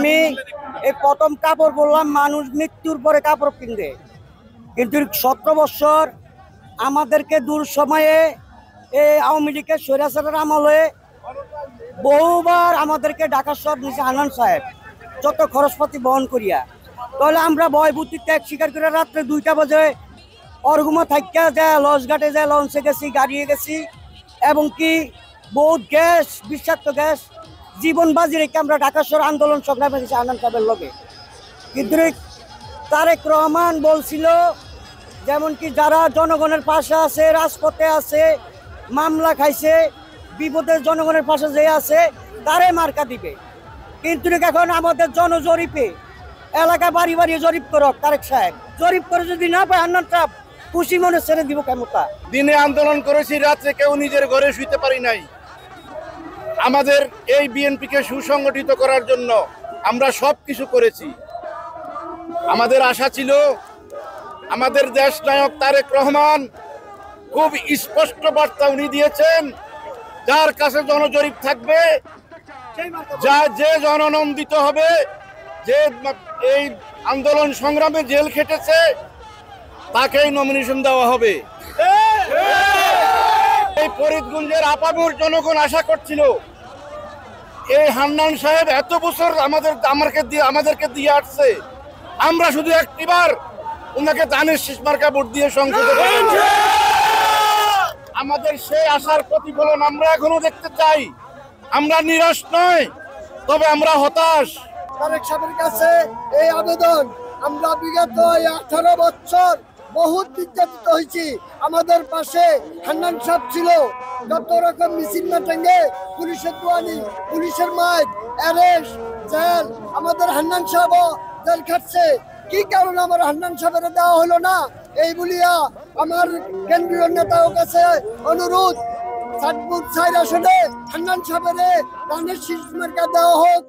আমি এই প্রথম কাপড় বললাম মানুষ মৃত্যুর পরে কাপড় কিনবে, কিন্তু 17 বছর আমাদেরকে দূর সময়ে এই আওয়ামী লীগের স্বৈরাচারের আমলে বহুবার আমাদেরকে ঢাকা শহর নিচে হান্নান সাহেব যত খরচপাতি বহন করিয়া, তাহলে আমরা ভয়ভূতি ত্যাগ স্বীকার করে রাত্রে 2টা বাজে অরগুমা থাকিয়া যায়, লঞ্চঘাটে যায়, লঞ্চে গেছি, গাড়িয়ে গেছি, এবং কি বহুত গ্যাস, বিষাক্ত গ্যাস জীবন বাজি রেখে আমরা ঢাকা শহর আন্দোলন সংগ্রামে গেছি হান্নান সাহেবের লগে। কিন্তু তারেক রহমান বলছিল যেমন কি যারা জনগণের পাশে আছে, রাজপথে আছে, মামলা খাইছে, বিপদের জনগণের পাশে যে আছে তারে মার্কা দিবে। কিন্তু এখন আমাদের জনজরিপে এলাকা বাড়ি বাড়ি জরিপ করক তারেক সাহেব, জরিপ করে যদি না পায় হান্নান সাহেব খুশি মনে ছেড়ে দিব ক্ষমতা। দিনে আন্দোলন করেছি, রাত্রে কেউ নিজের ঘরে শুইতে পারি নাই। আমাদের এই বিএনপিকে সুসংগঠিত করার জন্য আমরা সবকিছু করেছি। আমাদের আশা ছিল আমাদের দেশ নায়ক তারেক রহমান খুব স্পষ্ট বার্তা উনি দিয়েছেন, যার কাছে জনজরিপ থাকবে, যে জননন্দিত হবে, যে এই আন্দোলন সংগ্রামে জেল খেটেছে, তাকেই নমিনেশন দেওয়া হবে। এই ফরিদগঞ্জের আপামর জনগণ আশা করছিল এই হান্নান সাহেব এত বছর আমাদেরকে দিয়ে আসছে, আমরা শুধু একটিবার ওনাকে ধানের শীষ মার্কা ভোট দিয়ে সংসদে আমাদের সেই আশার প্রতিফলন আমরা এখনো দেখতে চাই। আমরা নিরাশ নয়, তবে আমরা হতাশ। তারেক সাহেবের কাছে এই আবেদন, আমরা বিগত 18 বছর বহুত নির্যাতিত হয়েছি। আমাদের পাশে হান্নান সাহেব ছিল, যত রকম মিছিল মিটিংয়ে পুলিশের দোয়ানি, পুলিশের মাইক, অ্যারেস্ট, জেল, আমাদের হান্নান সাহেবও জেল খাটছে। কি কারণে আমার হান্নান সাহেবের দেওয়া হলো না, এই বলিয়া আমার কেন্দ্রীয় নেতার কাছে অনুরোধ, চাঁদপুর 4 আসনে হান্নান সাহেবের ধানের শীষ মার্কা দেওয়া হোক।